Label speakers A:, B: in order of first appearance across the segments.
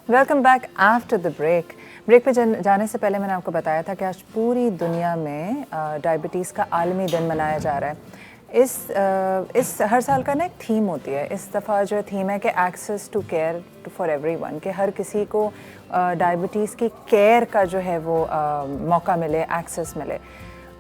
A: Welcome back after the break. Break पे जाने से पहले मैंने आपको बताया था कि आज पूरी दुनिया में डायबिटीज़ का आलमी दिन मनाया जा रहा है। इस हर साल का ना एक थीम होती है। इस दफ़ा जो थीम है कि access to care for everyone, कि हर किसी को डायबिटीज़ की केयर का जो है वो मौका मिले, एक्सेस मिले।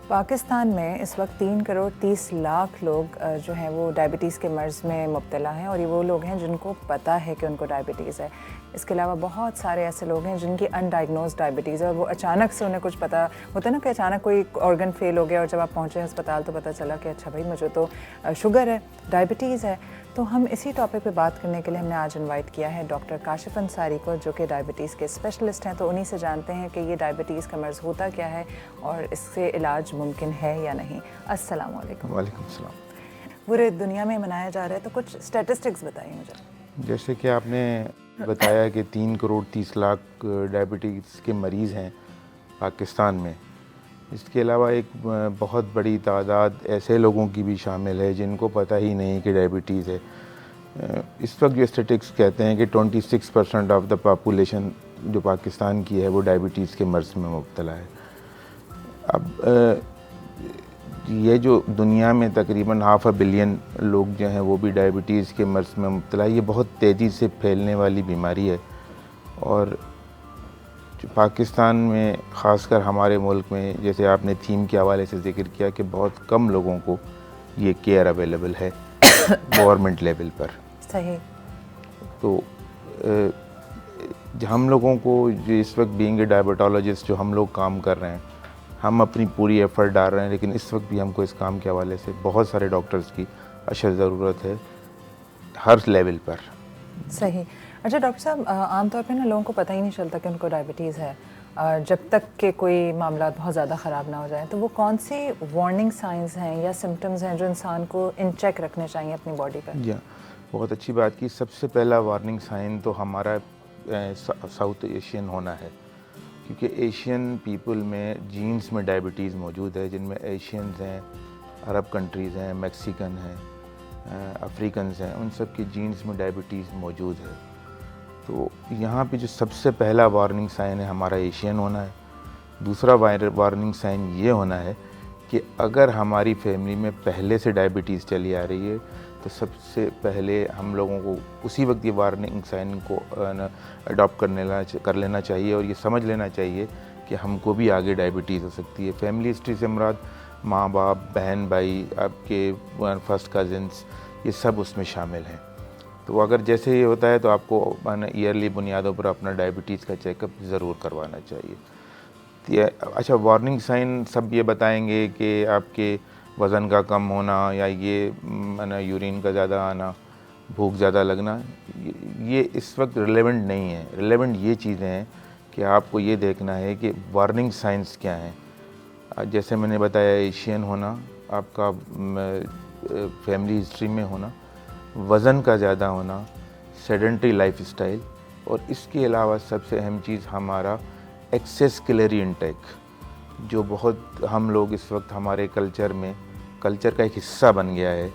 A: पाकिस्तान में इस वक्त 3 करोड़ 30 लाख लोग जो हैं वो डायबिटीज़ के मर्ज़ में मुब्तला हैं, और ये वो लोग हैं जिनको पता है कि उनको डायबिटीज़ है। इसके अलावा बहुत सारे ऐसे लोग हैं जिनकी अनडायग्नोज डायबिटीज़ है, और वो अचानक से उन्हें कुछ पता होता है ना कि अचानक कोई ऑर्गन फेल हो गया और जब आप पहुँचे अस्पताल तो पता चला कि अच्छा भाई मुझे तो शुगर है, डायबिटीज़ है। तो हम इसी टॉपिक पे बात करने के लिए हमने आज इनवाइट किया है डॉक्टर काशिफ अंसारी को, जो कि डायबिटीज़ के स्पेशलिस्ट हैं। तो उन्हीं से जानते हैं कि ये डायबिटीज़ का मर्ज़ होता क्या है और इससे इलाज मुमकिन है या नहीं। अस्सलाम वालेकुम।
B: वालेकुम सलाम।
A: पूरे दुनिया में मनाया जा रहा है, तो कुछ स्टैटिस्टिक्स बताइए मुझे।
B: जैसे कि आपने बताया कि 3 करोड़ 30 लाख डायबिटीज़ के मरीज़ हैं पाकिस्तान में। इसके अलावा एक बहुत बड़ी तादाद ऐसे लोगों की भी शामिल है जिनको पता ही नहीं कि डायबिटीज़ है। इस वक्त जो स्टैटिस्टिक्स कहते हैं कि 26% ऑफ द पॉपुलेशन जो पाकिस्तान की है वो डायबिटीज़ के मर्ज़ में मुब्तला है। अब ये जो दुनिया में तकरीबन 500 मिलियन लोग जो हैं वो भी डायबिटीज़ के मर्ज़ में मुब्तला है। ये बहुत तेज़ी से फैलने वाली बीमारी है, और जो पाकिस्तान में ख़ासकर हमारे मुल्क में, जैसे आपने थीम के हवाले से ज़िक्र किया कि बहुत कम लोगों को ये केयर अवेलेबल है गवर्नमेंट लेवल पर।
A: सही।
B: तो हम लोगों को जो इस वक्त बीइंग ए डायबिटोलॉजिस्ट जो हम लोग काम कर रहे हैं, हम अपनी पूरी एफ़र्ट डाल रहे हैं, लेकिन इस वक्त भी हमको इस काम के हवाले से बहुत सारे डॉक्टर्स की अशद ज़रूरत है हर लेवल पर।
A: सही। अच्छा डॉक्टर साहब, आमतौर पे ना लोगों को पता ही नहीं चलता कि उनको डायबिटीज़ है जब तक कि कोई मामला बहुत ज़्यादा ख़राब ना हो जाए। तो वो कौन सी वार्निंग साइंस हैं या सिम्टम्स हैं जो इंसान को इन चेक रखने चाहिए अपनी बॉडी पर?
B: जी, बहुत अच्छी बात की। सबसे पहला वार्निंग साइन तो हमारा साउथ एशियन होना है, क्योंकि एशियन पीपल में जीन्स में डायबिटीज़ मौजूद है, जिनमें एशियंस हैं, अरब कंट्रीज़ हैं, मैक्सिकन हैं, अफ्रीकन्स हैं, उन सब की जीन्स में डायबिटीज़ मौजूद है। तो यहाँ पे जो सबसे पहला वार्निंग साइन है हमारा एशियन होना है। दूसरा वार्निंग साइन ये होना है कि अगर हमारी फैमिली में पहले से डायबिटीज़ चली आ रही है तो सबसे पहले हम लोगों को उसी वक्त ये वार्निंग साइन को अडॉप्ट कर लेना चाहिए, और ये समझ लेना चाहिए कि हमको भी आगे डायबिटीज़ हो सकती है। फैमिली हिस्ट्री से मुराद माँ बाप, बहन भाई, आपके फर्स्ट कज़िन्स, ये सब उसमें शामिल हैं। तो अगर जैसे ये होता है तो आपको ईयरली बुनियादों पर अपना डायबिटीज़ का चेकअप ज़रूर करवाना चाहिए। अच्छा, वार्निंग साइन सब ये बताएंगे कि आपके वज़न का कम होना, या ये यूरिन का ज़्यादा आना, भूख ज़्यादा लगना, ये इस वक्त रिलेवेंट नहीं है। रिलेवेंट ये चीज़ें हैं कि आपको ये देखना है कि वार्निंग साइंस क्या हैं। जैसे मैंने बताया, एशियन होना, आपका फैमिली हिस्ट्री में होना, वज़न का ज़्यादा होना, सेडेंटरी लाइफ स्टाइल, और इसके अलावा सबसे अहम चीज़ हमारा एक्सेस कैलोरी इंटेक, जो बहुत हम लोग इस वक्त हमारे कल्चर का एक हिस्सा बन गया है,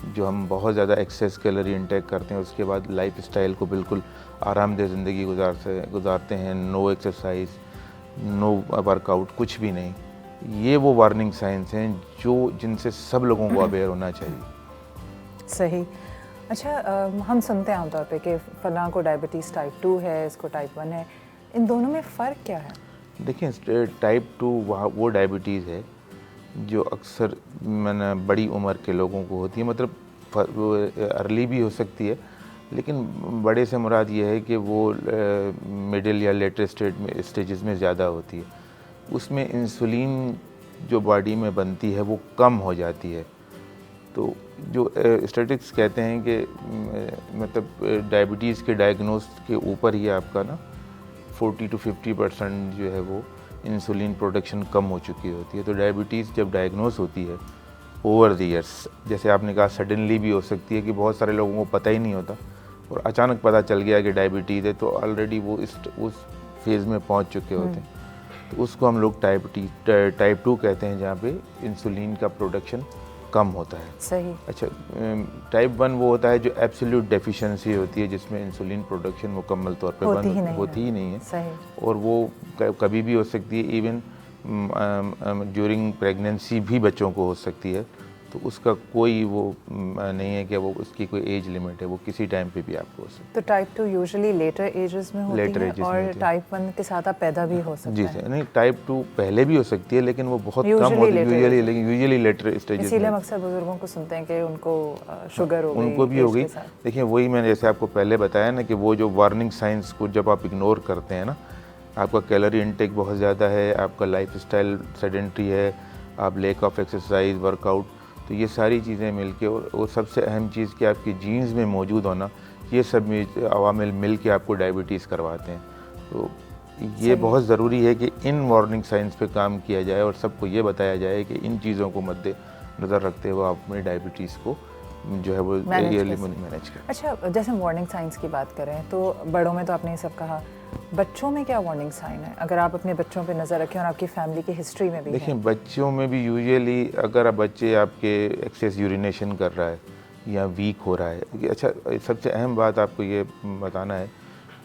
B: जो हम बहुत ज़्यादा एक्सेस कैलोरी इंटेक करते हैं। उसके बाद लाइफ स्टाइल को बिल्कुल आरामदेह ज़िंदगी गुजारते हैं, नो एक्सरसाइज, नो वर्कआउट, कुछ भी नहीं। ये वो वार्निंग साइंस हैं जिनसे सब लोगों को अवेयर होना चाहिए।
A: सही। अच्छा, हम सुनते हैं आमतौर पे कि फ़लाँ को डायबिटीज़ टाइप 2 है, इसको टाइप 1 है। इन दोनों में फ़र्क क्या है?
B: देखिए, टाइप 2 वो डायबिटीज़ है जो अक्सर बड़ी उम्र के लोगों को होती है, मतलब अर्ली भी हो सकती है, लेकिन बड़े से मुराद ये है कि वो मिडिल या लेटर स्टेजेस में ज़्यादा होती है। उसमें इंसुलिन जो बॉडी में बनती है वो कम हो जाती है। तो जो स्टैटिस्टिक्स कहते हैं कि मतलब डायबिटीज़ के डायग्नोस के ऊपर ही आपका 40 to 50% जो है वो इंसुलिन प्रोडक्शन कम हो चुकी होती है। तो डायबिटीज़ जब डायग्नोस होती है ओवर द ईयर्स, जैसे आपने कहा, सडनली भी हो सकती है कि बहुत सारे लोगों को पता ही नहीं होता और अचानक पता चल गया कि डायबिटीज़ है, तो ऑलरेडी वो उस फेज़ में पहुंच चुके होते हैं। तो उसको हम लोग टाइप 2 कहते हैं, जहाँ पे इंसुलिन का प्रोडक्शन कम होता है।
A: सही।
B: अच्छा, टाइप 1 वो होता है जो एब्सोल्यूट डेफिशिएंसी होती है, जिसमें इंसुलिन प्रोडक्शन मुकम्मल तौर पे
A: होती ही
B: नहीं है।
A: सही।
B: और वो कभी भी हो सकती है, इवन ड्यूरिंग प्रेगनेंसी भी बच्चों को हो सकती है। तो उसका कोई वो नहीं है कि वो उसकी कोई एज लिमिट है, वो किसी टाइम पे भी आपको हो सकती है।
A: तो टाइप 2 यूजुअली लेटर एजेस में होती
B: लेटर
A: है
B: एजेस में
A: और
B: होती है।
A: टाइप 1 के साथ आप पैदा भी हो सकता
B: जी
A: है।
B: सर, नहीं टाइप 2 पहले भी हो सकती है, लेकिन वो बहुत कम
A: Usually
B: होती है
A: later
B: यूजुअली,
A: ages।
B: लेकिन यूजुअली लेटर स्टेजेस
A: इसीलिए
B: में।
A: हम अक्सर बुजुर्गों को सुनते हैं कि उनको शुगर हो गई
B: उनको भी हो
A: एज
B: गई।
A: के साथ।
B: देखिए वही मैंने जैसे आपको पहले बताया ना कि वो जो वार्निंग साइंस को जब आप इग्नोर करते हैं ना, आपका कैलोरी इनटेक बहुत ज़्यादा है, आपका लाइफस्टाइल सेडेंट्री है, आप लेक ऑफ एक्सरसाइज वर्कआउट, तो ये सारी चीज़ें मिलके और सबसे अहम चीज़ कि आपकी जीन्स में मौजूद होना, ये सब अवामिल मिल के आपको डायबिटीज़ करवाते हैं। तो ये बहुत ज़रूरी है कि इन वार्निंग साइंस पे काम किया जाए और सबको ये बताया जाए कि इन चीज़ों को मद्देनज़र रखते हुए आप अपनी डायबिटीज़ को जो है वो ईयरली मैनेज करें।
A: अच्छा, जैसे हम वार्निंग साइंस की बात करें तो बड़ों में तो आपने ये सब कहा, बच्चों में क्या वार्निंग साइन है अगर आप अपने बच्चों पे नज़र रखें और आपकी फैमिली की हिस्ट्री में भी
B: देखिए
A: है?
B: बच्चों में भी यूजुअली अगर बच्चे आपके एक्सेस यूरिनेशन कर रहा है या वीक हो रहा है। अच्छा, सबसे अहम बात आपको ये बताना है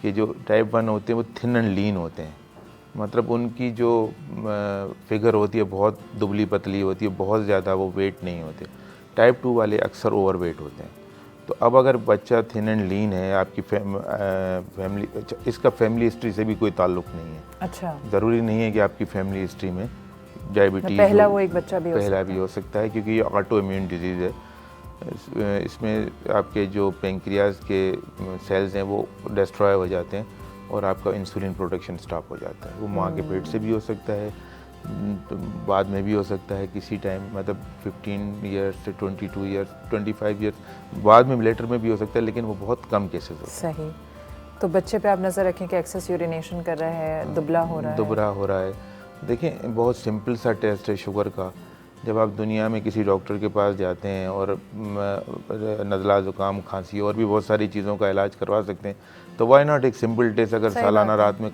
B: कि जो टाइप 1 होते हैं वो थिन एंड लीन होते हैं, मतलब उनकी जो फिगर होती है बहुत दुबली पतली होती है, बहुत ज़्यादा वो वेट नहीं होते। टाइप 2 वाले अक्सर ओवर वेट होते हैं। तो अब अगर बच्चा थिन एंड लीन है, आपकी फैमिली, अच्छा इसका फैमिली हिस्ट्री से भी कोई ताल्लुक़ नहीं है।
A: अच्छा,
B: ज़रूरी नहीं है कि आपकी फैमिली हिस्ट्री में डायबिटीज़
A: पहला वो एक बच्चा भी
B: हो सकता है, क्योंकि ये ऑटो इम्यून डिजीज़ है। इसमें आपके जो पेंक्रियाज के सेल्स हैं वो डिस्ट्रॉय हो जाते हैं और आपका इंसुलिन प्रोडक्शन स्टॉप हो जाता है। वो माँ के पेट से भी हो सकता है, तो बाद में भी हो सकता है किसी टाइम, मतलब 15 ईयर्स से 22 ईयर्स 25 ईयर्स बाद में लेटर में भी हो सकता है, लेकिन वो बहुत कम केसेस होते हैं।
A: सही। तो बच्चे पे आप नज़र रखें कि एक्सेस यूरिनेशन कर रहा है, दुबला हो रहा है।
B: देखिए बहुत सिंपल सा टेस्ट है शुगर का। जब आप दुनिया में किसी डॉक्टर के पास जाते हैं और नज़ला ज़ुकाम खांसी और भी बहुत सारी चीज़ों का इलाज करवा सकते हैं, तो वाई नॉट एक सिंपल टेस्ट अगर सालाना रात में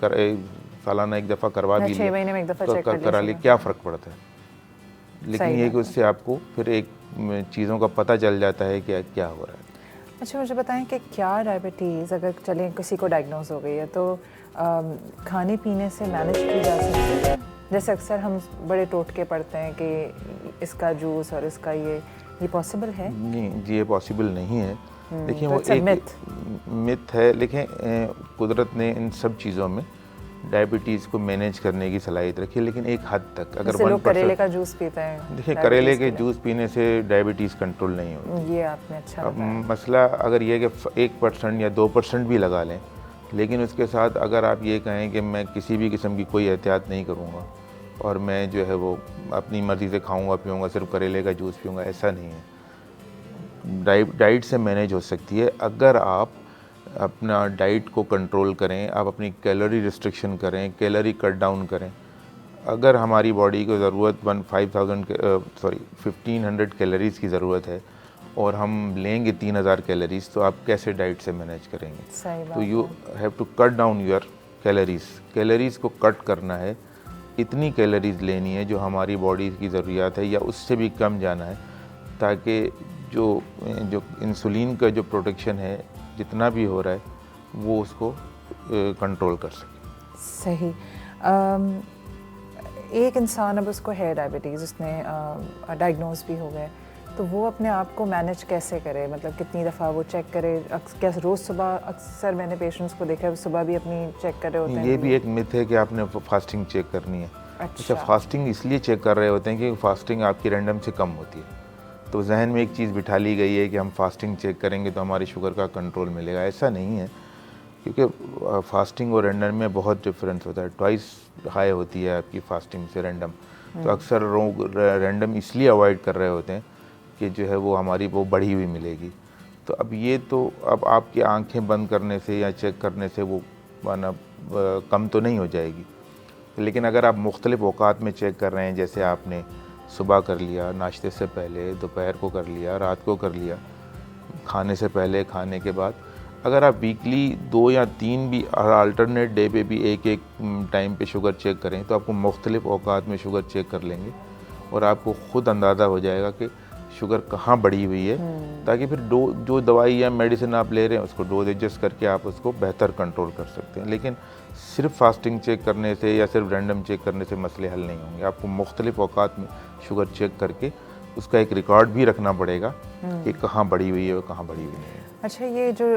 B: सालाना एक दफ़ा करवा भी
A: 6 महीने में एक दफ़ा चेक
B: करा ली, क्या फ़र्क पड़ता है। लेकिन ये कि उससे आपको फिर एक चीज़ों का पता चल जाता है कि क्या हो रहा है।
A: अच्छा, मुझे बताएं कि क्या डायबिटीज़ अगर चलें किसी को डायग्नोज हो गई है तो खाने पीने से मैनेज की जा सकती है? जैसे अक्सर हम बड़े टोटके पढ़ते हैं कि इसका जूस और इसका ये पॉसिबल है?
B: नहीं जी, ये पॉसिबल नहीं है। देखिए वो
A: तो
B: एक मिथ है, लेकिन कुदरत ने इन सब चीज़ों में डायबिटीज़ को मैनेज करने की सलाहियत रखी है, लेकिन एक हद तक। अगर
A: लोग करेले का जूस पीते हैं,
B: देखिए करेले के जूस पीने से डायबिटीज़ कंट्रोल नहीं होती।
A: ये आपने अच्छा
B: अब मसला अगर ये कि 1% या 2% भी लगा लें, लेकिन उसके साथ अगर आप ये कहें कि मैं किसी भी किस्म की कोई एहतियात नहीं करूँगा और मैं जो है वो अपनी मर्ज़ी से खाऊंगा पीऊँगा, सिर्फ करेले का जूस पीऊँगा, ऐसा नहीं है। डाइट से मैनेज हो सकती है अगर आप अपना डाइट को कंट्रोल करें, आप अपनी कैलोरी रिस्ट्रिक्शन करें, कैलोरी कट डाउन करें। अगर हमारी बॉडी को ज़रूरत 1500 कैलोरीज़ की ज़रूरत है और हम लेंगे 3000 कैलोरीज़, तो आप कैसे डाइट से मैनेज करेंगे?
A: सही बात
B: तो you have to cut down your calories को कट करना है, इतनी कैलोरीज़ लेनी है जो हमारी बॉडी की ज़रूरियात है या उससे भी कम जाना है, ताकि जो इंसुलिन का जो प्रोडक्शन है जितना भी हो रहा है वो उसको कंट्रोल कर सके।
A: सही। एक इंसान अब उसको है डायबिटीज़, उसने डायग्नोज भी हो गए, तो वो अपने आप को मैनेज कैसे करे? मतलब कितनी दफ़ा वो चेक करे? क्या रोज़ सुबह? अक्सर मैंने पेशेंट्स को देखा है सुबह भी अपनी चेक कर रहे होते हैं।
B: ये भी एक मिथ है कि आपने फास्टिंग चेक करनी है। अच्छा, फास्टिंग इसलिए चेक कर रहे होते हैं कि फास्टिंग आपकी रैंडम से कम होती है। तो जहन में एक चीज़ बिठा ली गई है कि हम फास्टिंग चेक करेंगे तो हमारी शुगर का कंट्रोल मिलेगा। ऐसा नहीं है, क्योंकि फास्टिंग और रैंडम में बहुत डिफरेंस होता है। ट्वाइस हाई होती है आपकी फास्टिंग से रैंडम। तो अक्सर लोग रैंडम इसलिए अवॉइड कर रहे होते हैं कि जो है वो हमारी वो बढ़ी हुई मिलेगी। तो अब ये तो अब आपकी आंखें बंद करने से या चेक करने से वो माना कम तो नहीं हो जाएगी, लेकिन अगर आप मुख्तलिफ औकात में चेक कर रहे हैं, जैसे आपने सुबह कर लिया, नाश्ते से पहले, दोपहर को कर लिया, रात को कर लिया, खाने से पहले, खाने के बाद, अगर आप वीकली 2 या 3 भी अल्टरनेट डे पे भी एक टाइम पे शुगर चेक करें, तो आपको मुख्तलिफ औकात में शुगर चेक कर लेंगे और आपको ख़ुद अंदाज़ा हो जाएगा कि शुगर कहाँ बढ़ी हुई है, ताकि फिर जो दवाई या मेडिसिन आप ले रहे हैं उसको डोज एडजस्ट करके आप उसको बेहतर कंट्रोल कर सकते हैं। लेकिन सिर्फ फास्टिंग चेक करने से या सिर्फ रैंडम चेक करने से मसले हल नहीं होंगे। आपको मुख्तलिफ औकात में शुगर चेक करके उसका एक रिकॉर्ड भी रखना पड़ेगा कि कहाँ बढ़ी हुई है और कहाँ बढ़ी हुई है।
A: अच्छा, ये जो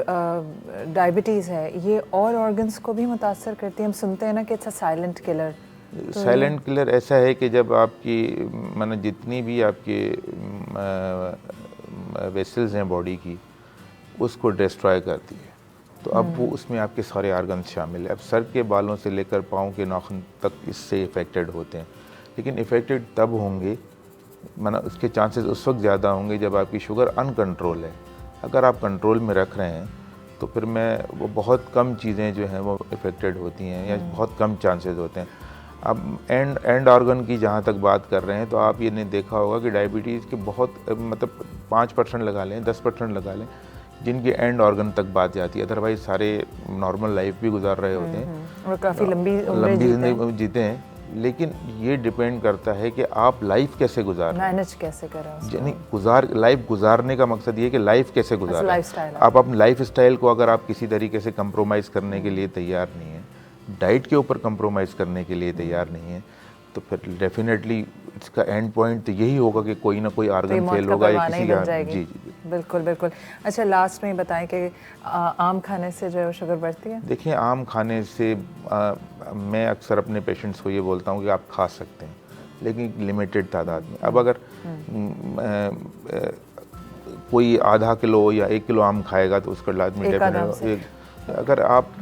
A: डायबिटीज़ है ये और ऑर्गन्स को भी मुतासर करती है? हम सुनते हैं ना कि it's a silent killer.
B: Silent killer ऐसा है कि जब आपकी माना जितनी भी आपके वेसल्स हैं बॉडी की उसको डिस्ट्रॉय करती है, तो अब वो उसमें आपके सारे ऑर्गन्स शामिल है। अब सर के बालों से लेकर पाँव के नाखून तक इससे इफ़ेक्टेड होते हैं। लेकिन इफ़ेक्टेड तब होंगे, माना उसके चांसेस उस वक्त ज़्यादा होंगे जब आपकी शुगर अनकंट्रोल है। अगर आप कंट्रोल में रख रहे हैं तो फिर वो बहुत कम चीज़ें जो हैं वो इफ़ेक्टेड होती हैं या बहुत कम चांसेस होते हैं। अब एंड ऑर्गन की जहाँ तक बात कर रहे हैं तो आप ये ने देखा होगा कि डायबिटीज़ के बहुत मतलब 5% लगा लें, 10% लगा लें जिनके एंड ऑर्गन तक बात जाती है। अदरवाइज सारे नॉर्मल लाइफ भी गुजार रहे होते हैं
A: और काफ़ी लंबी
B: जिंदगी जीते हैं। लेकिन ये डिपेंड करता है कि आप लाइफ कैसे गुजार रहे हैं,
A: मैनेज कैसे करें।
B: यानी लाइफ गुजारने का मकसद ये है कि लाइफ कैसे गुजार रहे हैं। आप अपने लाइफ स्टाइल को अगर आप किसी तरीके से कंप्रोमाइज़ करने के लिए तैयार नहीं है, डाइट के ऊपर कंप्रोमाइज़ करने के लिए तैयार नहीं है, तो फिर डेफिनेटली इसका एंड पॉइंट तो यही होगा कि कोई ना कोई ऑर्गन फेल होगा या किसी का। जी जी
A: बिल्कुल बिल्कुल। अच्छा, लास्ट में बताएं कि आम खाने से जो शुगर बढ़ती है? देखिए,
B: आम खाने से मैं अक्सर अपने पेशेंट्स को ये बोलता हूँ कि आप खा सकते हैं लेकिन लिमिटेड तादाद में। अब अगर कोई आधा किलो या 1 किलो आम खाएगा तो उसका लाजमी डेफिनेटली, अगर आप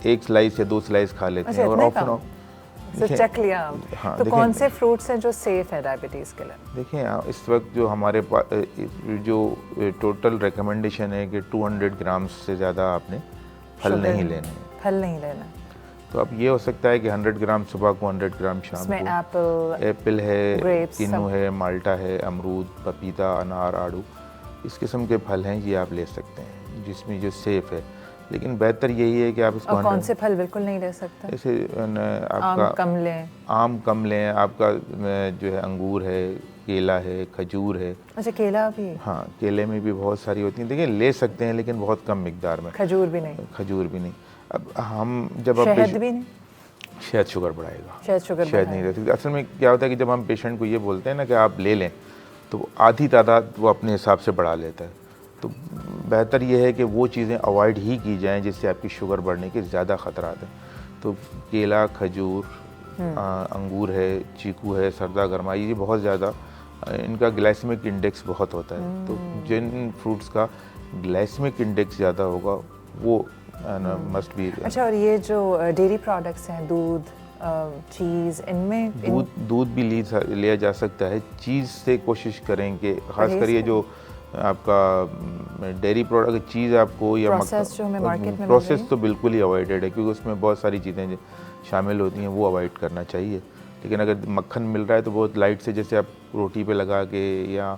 B: 1 स्लाइस या 2 स्लाइस खा लेते हैं और ऑप्शन
A: चेक लिया। हाँ, तो कौन से फ्रूट्स हैं जो सेफ है डायबिटीज़ के लिए?
B: देखिए, इस वक्त जो हमारे पास जो टोटल रिकमेंडेशन है कि 200 ग्राम से ज़्यादा आपने फल नहीं लेने हैं।
A: फल नहीं लेना।
B: तो अब ये हो सकता है कि 100 ग्राम सुबह को, 100 ग्राम शाम को। एप्पल है, किन्नू है, माल्टा है, अमरूद, पपीता, अनार, आड़ू, इस किस्म के फल हैं, ये आप ले सकते हैं जिसमें जो सेफ़ है। लेकिन बेहतर यही है कि आप इसको।
A: कौन से फल बिल्कुल नहीं ले सकते?
B: जैसे आपका आम कम लें, आपका जो है अंगूर है, केला है, खजूर है।
A: अच्छा, केला भी?
B: हाँ, केले में भी बहुत सारी होती हैं। देखिए, ले सकते हैं लेकिन बहुत कम मिकदार में।
A: खजूर भी नहीं?
B: खजूर भी नहीं। अब हम जब
A: शहद भी नहीं?
B: शहद शुगर बढ़ाएगा।
A: शहद
B: नहीं रहती। असल में क्या होता है कि जब हम पेशेंट को ये बोलते हैं ना कि आप ले लें, तो आधी तादाद वो अपने हिसाब से बढ़ा लेता है। तो बेहतर ये है कि वो चीज़ें अवॉइड ही की जाएं जिससे आपकी शुगर बढ़ने के ज़्यादा ख़तरात हैं। तो केला, खजूर, अंगूर है, चीकू है, सरदा गर्मा, ये बहुत ज़्यादा इनका ग्लाइसेमिक इंडेक्स बहुत होता है। तो जिन फ्रूट्स का ग्लाइसेमिक इंडेक्स ज़्यादा होगा वो मस्ट बी।
A: अच्छा, और ये जो डेयरी प्रोडक्ट्स हैं, दूध, चीज़, इनमें
B: दूध भी लिया जा सकता है। चीज़ से कोशिश करें कि खासकर ये जो आपका डेयरी प्रोडक्ट चीज़ आपको या प्रोसेस तो बिल्कुल ही अवॉइडेड है, क्योंकि उसमें बहुत सारी चीज़ें शामिल होती हैं, वो अवॉइड करना चाहिए। लेकिन अगर मक्खन मिल रहा है तो बहुत लाइट से, जैसे आप रोटी पे लगा के या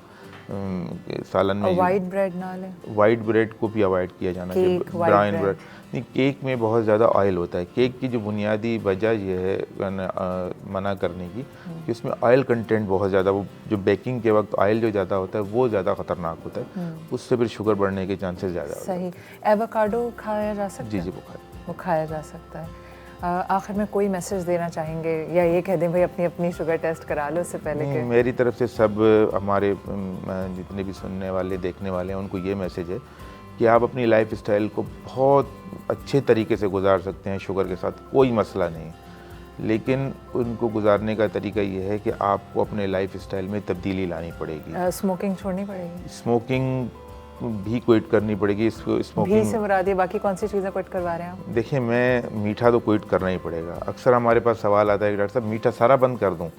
B: सालन में।
A: वाइट ब्रेड ना लें?
B: वाइट ब्रेड को भी अवॉइड किया जाना चाहिए। ब्राउन ब्रेड नहीं, केक में बहुत ज़्यादा ऑयल होता है। केक की जो बुनियादी वजह यह है मना करने की कि उसमें ऑयल कंटेंट बहुत ज़्यादा, वो जो बेकिंग के वक्त ऑयल जो ज़्यादा होता है वो ज़्यादा ख़तरनाक होता है, उससे फिर शुगर बढ़ने के चांसेस ज़्यादा होते हैं।
A: सही। एवोकाडो खाया जा सकता है?
B: जी,
A: वो खाया जा सकता है। आखिर में कोई मैसेज देना चाहेंगे या ये कह दें भाई अपनी शुगर टेस्ट करा लो उससे पहले? के
B: मेरी तरफ से सब हमारे जितने भी सुनने वाले, देखने वाले हैं, उनको ये मैसेज है कि आप अपनी लाइफ स्टाइल को बहुत अच्छे तरीके से गुजार सकते हैं। शुगर के साथ कोई मसला नहीं, लेकिन उनको गुजारने का तरीका ये है कि आपको अपने लाइफ स्टाइल में तब्दीली लानी पड़ेगी।
A: स्मोकिंग छोड़नी पड़ेगी?
B: स्मोकिंग भी क्विट करनी पड़ेगी।
A: स्मोकिंग से मुराद है, बाकी कौन सी चीज़ें क्विट करवा रहे हैं आप?
B: देखिए, मैं मीठा तो क्विट करना ही पड़ेगा। अक्सर हमारे पास सवाल आता है कि डॉक्टर साहब मीठा सारा बंद कर दूं।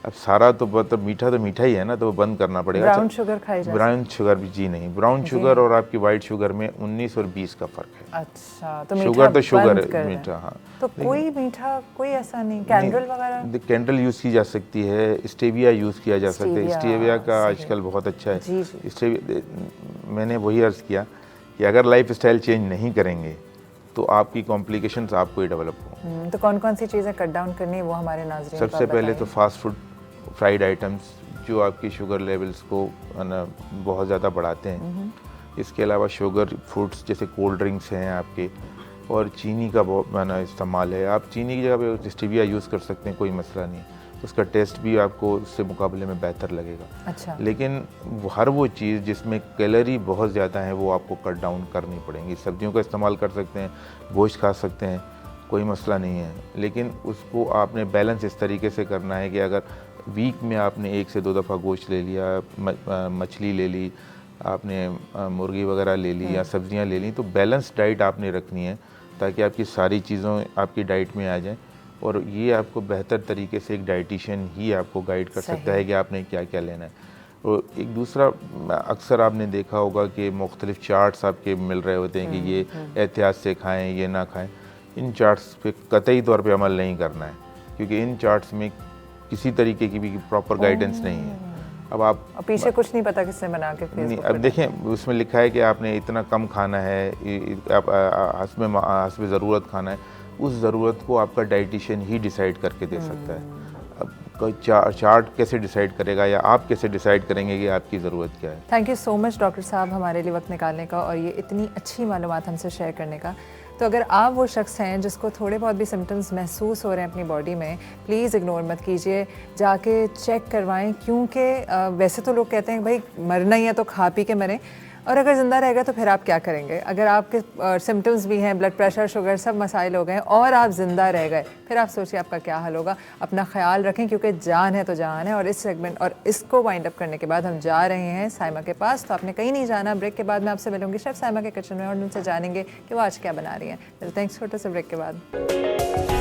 B: अब सारा तो मतलब मीठा ही है ना, तो वो बंद करना पड़ेगा।
A: ब्राउन शुगर खाई जाए?
B: ब्राउन शुगर भी जी नहीं। ब्राउन शुगर और आपकी वाइट शुगर में 19 और 20 का फ़र्क है।
A: अच्छा, तो
B: शुगर तो शुगर है, मीठा। हाँ,
A: तो कोई ऐसा नहीं? कैंडल वगैरह?
B: कैंडल यूज़ की जा सकती है, स्टेविया यूज़ किया जा सकता है। स्टेविया का आजकल बहुत अच्छा है। मैंने वही अर्ज़ किया कि अगर लाइफ स्टाइल चेंज नहीं करेंगे तो आपकी कॉम्प्लिकेशंस आपको ही डेवलप हों।
A: तो कौन कौन सी चीज़ें कट डाउन करनी है वो हमारे नाज़रीन?
B: सबसे पहले तो फास्ट फूड, फ्राइड आइटम्स जो आपकी शुगर लेवल्स को है ना बहुत ज़्यादा बढ़ाते हैं। इसके अलावा शुगर फ्रूट्स जैसे कोल्ड ड्रिंक्स हैं आपके, और चीनी का बहुत है ना इस्तेमाल है। आप चीनी की जगह पे स्टीविया यूज़ कर सकते हैं, कोई मसला नहीं, उसका टेस्ट भी आपको उससे मुकाबले में बेहतर लगेगा।
A: अच्छा।
B: लेकिन हर वो चीज़ जिसमें कैलोरी बहुत ज़्यादा है वो आपको कट डाउन करनी पड़ेंगी। सब्जियों का इस्तेमाल कर सकते हैं, गोश्त खा सकते हैं, कोई मसला नहीं है, लेकिन उसको आपने बैलेंस इस तरीके से करना है कि अगर वीक में आपने 1 से 2 दफ़ा गोश्त ले लिया, मछली ले ली, आपने मुर्गी वगैरह ले ली या सब्जियां ले ली, तो बैलेंस डाइट आपने रखनी है ताकि आपकी सारी चीज़ों आपकी डाइट में आ जाएं। और ये आपको बेहतर तरीके से एक डाइटिशियन ही आपको गाइड कर सकता है कि आपने क्या क्या लेना है। और एक दूसरा, अक्सर आपने देखा होगा कि मुख्तलिफ चार्ट्स आपके मिल रहे होते हैं कि ये एहतियात से खाएं, ये ना खाएं। इन चार्ट्स पे कतई तौर पे अमल नहीं करना है, क्योंकि इन चार्ट्स में किसी तरीके की भी प्रॉपर गाइडेंस नहीं है। अब आप
A: पीछे कुछ नहीं पता किसने बना के
B: नहीं,
A: फेसबुक
B: अब देखें उसमें लिखा है कि आपने इतना कम खाना है, आप हस्ब ज़रूरत खाना है। उस ज़रूरत को आपका डाइटिशियन ही डिसाइड करके दे सकता है। अब कोई चार्ट कैसे डिसाइड करेगा, या आप कैसे डिसाइड करेंगे कि आपकी ज़रूरत क्या है।
A: Thank you so much doctor साहब हमारे लिए वक्त निकालने का और ये इतनी अच्छी मालूमात हमसे शेयर करने का। तो अगर आप वो शख्स हैं जिसको थोड़े बहुत भी सिम्टम्स महसूस हो रहे हैं अपनी बॉडी में, प्लीज़ इग्नोर मत कीजिए, जाके चेक करवाएं, क्योंकि वैसे तो लोग कहते हैं भाई मरना ही है तो खा पी के मरें, और अगर ज़िंदा रह गए तो फिर आप क्या करेंगे। अगर आपके सिम्टम्स भी हैं, ब्लड प्रेशर, शुगर, सब मसाइल हो गए और आप ज़िंदा रह गए, फिर आप सोचिए आपका क्या हाल होगा। अपना ख्याल रखें, क्योंकि जान है तो जान है। और इस सेगमेंट और इसको वाइंड अप करने के बाद हम जा रहे हैं साइमा के पास, तो आपने कहीं नहीं जाना। ब्रेक के बाद मैं आपसे मिलूंगी शेफ़ साइमा के किचन में और उनसे जानेंगे कि वो आज क्या बना रही हैं। मिलते हैं छोटे से ब्रेक के बाद।